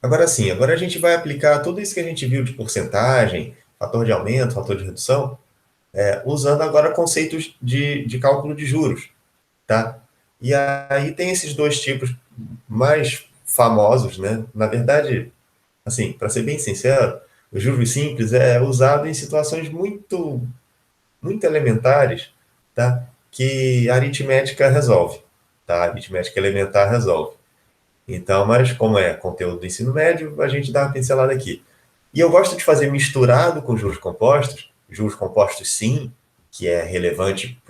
Agora sim, agora a gente vai aplicar tudo isso que a gente viu de porcentagem, fator de aumento, fator de redução, usando agora conceitos de cálculo de juros, tá? E aí tem esses dois tipos mais famosos, né? Na verdade, assim, para ser bem sincero, o juros simples é usado em situações muito elementares, tá? Que a aritmética resolve, tá? A aritmética elementar resolve. Então, mas como é conteúdo do ensino médio, a gente dá uma pincelada aqui. E eu gosto de fazer misturado com juros compostos sim, que é relevante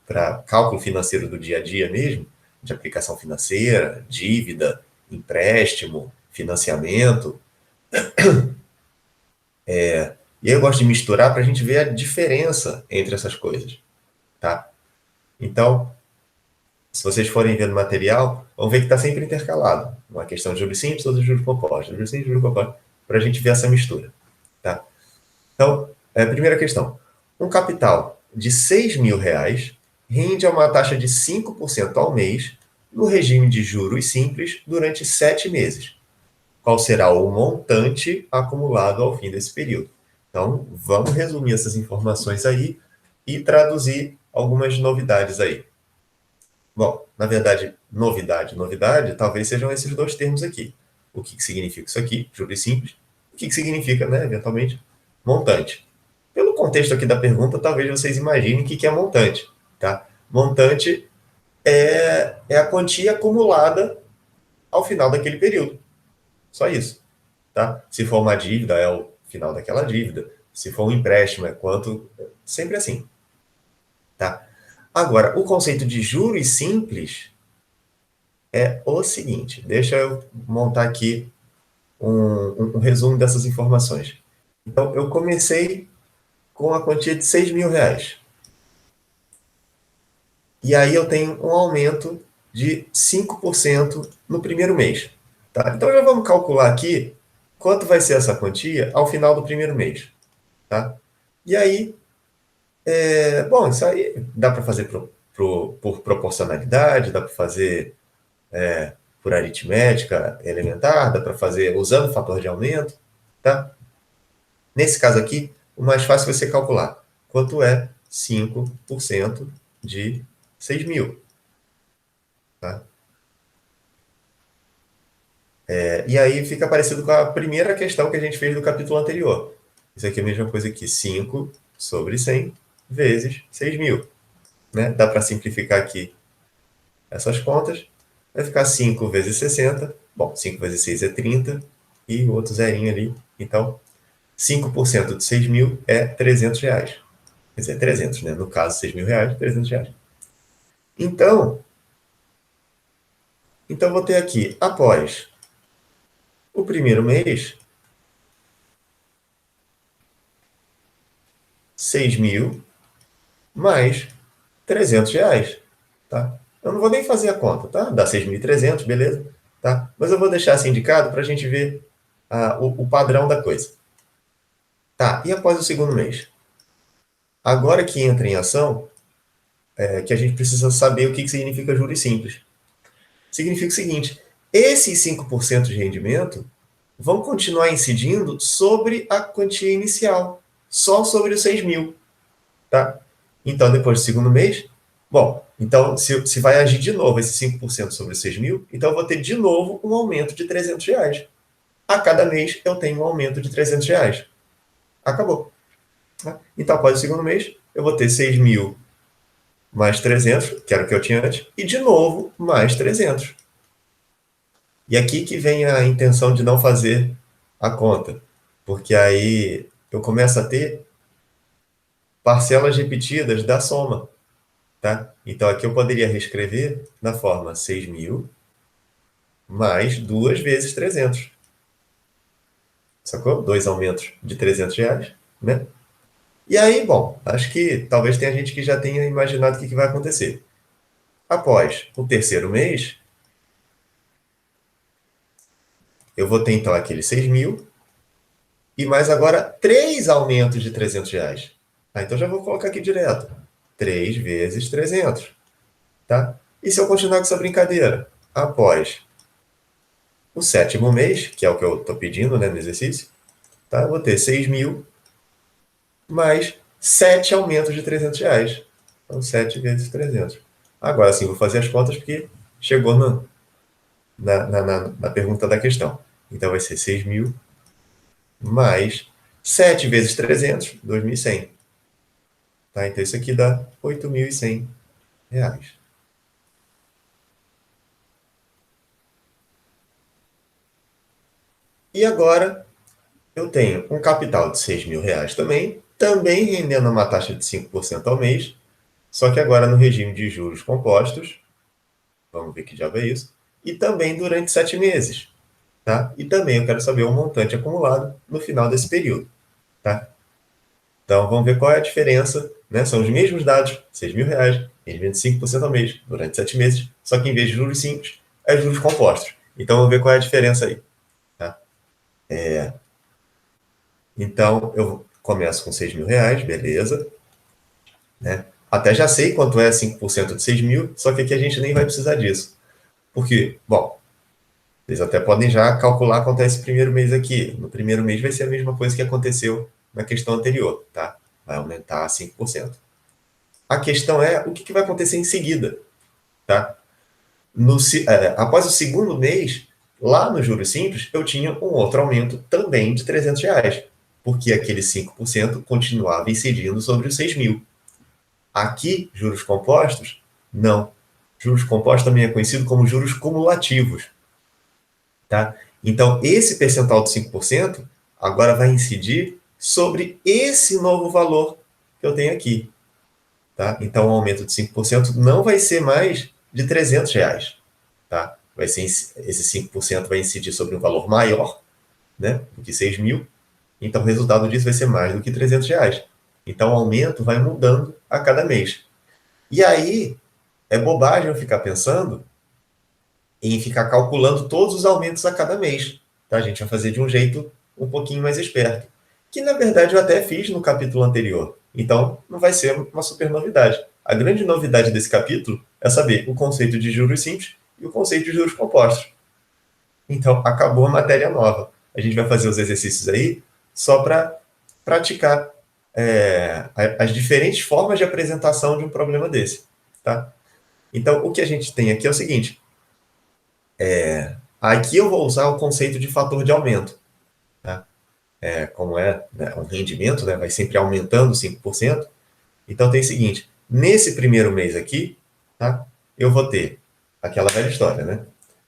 para cálculo financeiro do dia a dia mesmo, de aplicação financeira, dívida, empréstimo, financiamento. E aí eu gosto de misturar para a gente ver a diferença entre essas coisas, tá? Então, se vocês forem ver no material, vão ver que está sempre intercalado. Uma questão de juros simples, outra de juros compostos. Juros simples, juros compostos, para a gente ver essa mistura, tá? Então, primeira questão. Um capital de R$ 6.000 rende a uma taxa de 5% ao mês no regime de juros simples durante 7 meses. Qual será o montante acumulado ao fim desse período? Então, vamos resumir essas informações aí e traduzir algumas novidades aí. Bom, na verdade, novidade, talvez sejam esses dois termos aqui. O que significa isso aqui, juros simples, o que significa, né, eventualmente, montante. Pelo contexto aqui da pergunta, talvez vocês imaginem o que é montante, tá? Montante é a quantia acumulada ao final daquele período. Só isso, tá? Se for uma dívida, é o final daquela dívida. Se for um empréstimo, é quanto... Sempre assim, tá? Agora, o conceito de juros simples é o seguinte, deixa eu montar aqui um resumo dessas informações. Então, eu comecei com a quantia de R$ 6.000. E aí eu tenho um aumento de 5% no primeiro mês. Tá? Então já vamos calcular aqui quanto vai ser essa quantia ao final do primeiro mês. Tá? E aí, bom, isso aí dá para fazer por proporcionalidade, dá para fazer por aritmética elementar, dá para fazer usando fator de aumento. Tá? Nesse caso aqui, o mais fácil vai ser calcular quanto é 5% de 6.000. Tá? E aí fica parecido com a primeira questão que a gente fez do capítulo anterior. Isso aqui é a mesma coisa que 5 sobre 100 vezes 6.000. Né? Dá para simplificar aqui essas contas. Vai ficar 5 vezes 60. Bom, 5 vezes 6 é 30. E o outro zerinho ali. Então, 5% de 6.000 é R$ 300. Quer dizer, 300, né? No caso, R$ 6.000, R$ 300. Então, vou ter aqui, após o primeiro mês, 6.000 mais R$ 300, tá? Eu não vou nem fazer a conta, tá? Dá 6.300, beleza? Tá? Mas eu vou deixar assim indicado para a gente ver o padrão da coisa. Tá, e após o segundo mês? Agora que entra em ação, que a gente precisa saber o que significa juros simples. Significa o seguinte, esses 5% de rendimento vão continuar incidindo sobre a quantia inicial, só sobre os 6.000. Tá? Então, depois do segundo mês, bom, então se vai agir de novo esse 5% sobre os 6.000, então eu vou ter de novo um aumento de R$ 300. A cada mês eu tenho um aumento de R$ 300. Acabou. Tá? Então, após o segundo mês, eu vou ter 6.000 mais 300, que era o que eu tinha antes, e de novo mais 300. E aqui que vem a intenção de não fazer a conta, porque aí eu começo a ter parcelas repetidas da soma. Tá? Então, aqui eu poderia reescrever na forma 6.000 mais 2 vezes 300. Sacou? Dois aumentos de R$ 300, né? E aí, bom, acho que talvez tenha gente que já tenha imaginado o que vai acontecer. Após o terceiro mês, eu vou ter então aqueles 6.000 e mais agora 3 aumentos de R$ 300. Então já vou colocar aqui direto. 3 vezes 300. Tá? E se eu continuar com essa brincadeira? Após O 7º mês, que é o que eu estou pedindo, né, no exercício, tá? Eu vou ter 6.000 mais 7 aumentos de R$ 300. Então, 7 vezes 300. Agora sim, vou fazer as contas porque chegou na pergunta da questão. Então, vai ser 6.000 mais 7 vezes 300, 2.100. Tá? Então, isso aqui dá R$ 8.100. E agora, eu tenho um capital de R$ 6.000 também rendendo uma taxa de 5% ao mês, só que agora no regime de juros compostos, vamos ver que diabo é isso, e também durante 7 meses. Tá? E também eu quero saber o montante acumulado no final desse período. Tá? Então, vamos ver qual é a diferença. Né? São os mesmos dados, R$ 6.000, rendimento de 5% ao mês, durante 7 meses, só que em vez de juros simples, é juros compostos. Então, vamos ver qual é a diferença aí. Tá? Então, eu começo com R$ 6.000, beleza. Né? Até já sei quanto é 5% de 6.000, só que aqui a gente nem vai precisar disso. Porque, bom, vocês até podem já calcular quanto é esse primeiro mês aqui. No primeiro mês vai ser a mesma coisa que aconteceu na questão anterior, tá? Vai aumentar 5%. A questão é o que vai acontecer em seguida, tá? Após o segundo mês, lá no juros simples, eu tinha um outro aumento também de R$ 300, porque aquele 5% continuava incidindo sobre os 6.000. Aqui, juros compostos, não. Juros compostos também é conhecido como juros cumulativos. Tá? Então, esse percentual de 5% agora vai incidir sobre esse novo valor que eu tenho aqui. Tá? Então, o aumento de 5% não vai ser mais de R$ 300. Tá? Esse 5% vai incidir sobre um valor maior, né, do que 6.000. Então, o resultado disso vai ser mais do que R$ 300. Então, o aumento vai mudando a cada mês. E aí, é bobagem eu ficar pensando em ficar calculando todos os aumentos a cada mês. Tá? A gente vai fazer de um jeito um pouquinho mais esperto. Que, na verdade, eu até fiz no capítulo anterior. Então, não vai ser uma super novidade. A grande novidade desse capítulo é saber o conceito de juros simples e o conceito de juros compostos. Então, acabou a matéria nova. A gente vai fazer os exercícios aí só para praticar as diferentes formas de apresentação de um problema desse. Tá? Então, o que a gente tem aqui é o seguinte. Aqui eu vou usar o conceito de fator de aumento. Tá? Como é, né, um rendimento, né, vai sempre aumentando 5%. Então tem o seguinte, nesse primeiro mês aqui, tá, eu vou ter aquela velha história, né?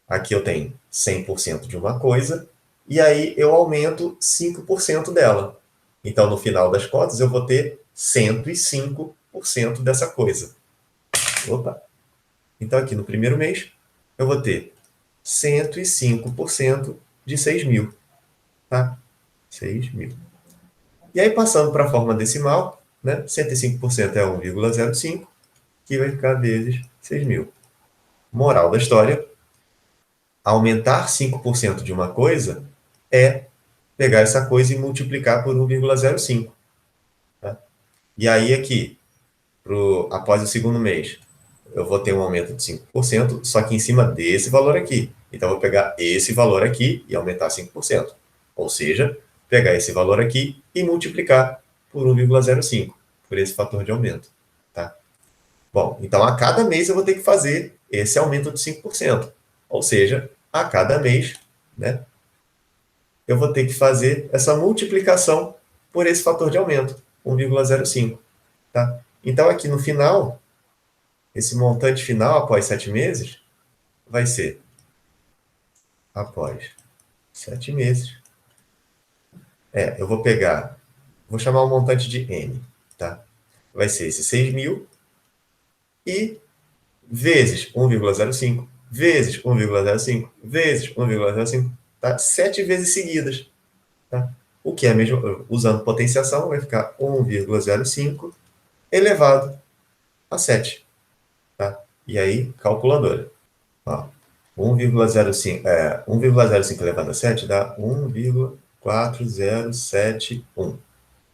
Aqui eu tenho 100% de uma coisa, e aí eu aumento 5% dela. Então, no final das contas, eu vou ter 105% dessa coisa. Opa! Então, aqui no primeiro mês, eu vou ter 105% de 6.000. Tá? 6.000. E aí, passando para a forma decimal, né? 105% é 1,05, que vai ficar vezes 6.000. Moral da história, aumentar 5% de uma coisa é pegar essa coisa e multiplicar por 1,05. Tá? E aí, aqui, após o segundo mês, eu vou ter um aumento de 5%, só que em cima desse valor aqui. Então, eu vou pegar esse valor aqui e aumentar 5%. Ou seja, pegar esse valor aqui e multiplicar por 1,05, por esse fator de aumento. Tá? Bom, então a cada mês eu vou ter que fazer esse aumento de 5%. Ou seja, a cada mês, né, eu vou ter que fazer essa multiplicação por esse fator de aumento, 1,05. Tá? Então, aqui no final, esse montante final, após 7 meses, vai ser, após 7 meses, eu vou pegar, vou chamar o montante de N, tá? Vai ser esse 6.000 e vezes 1,05, vezes 1,05, vezes 1,05, tá? 7 vezes seguidas, tá? O que é mesmo, usando potenciação, vai ficar 1,05 elevado a 7, tá? E aí, calculadora. Ó, 1,05 elevado a 7 dá 1,4071.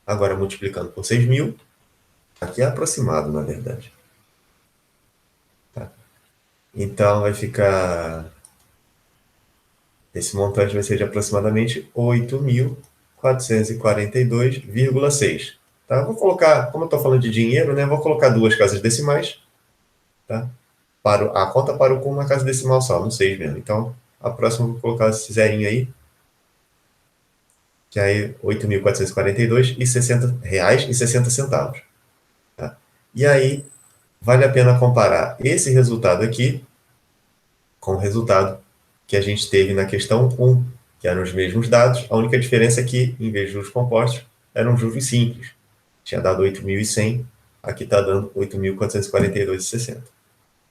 Agora, multiplicando por 6.000, aqui é aproximado, na verdade. Tá? Então, vai ficar esse montante vai ser de aproximadamente 8.442,6. Tá? Vou colocar, como eu estou falando de dinheiro, né, vou colocar 2 casas decimais. Tá? A conta parou com uma casa decimal só, no 6 mesmo. Então, a próxima eu vou colocar esse zerinho aí, que é 8.442,60 reais e 60 centavos. Tá? E aí, vale a pena comparar esse resultado aqui com o resultado que a gente teve na questão 1, que eram os mesmos dados, a única diferença é que, em vez de juros compostos, eram juros simples. Tinha dado 8.100, aqui está dando 8.442,60.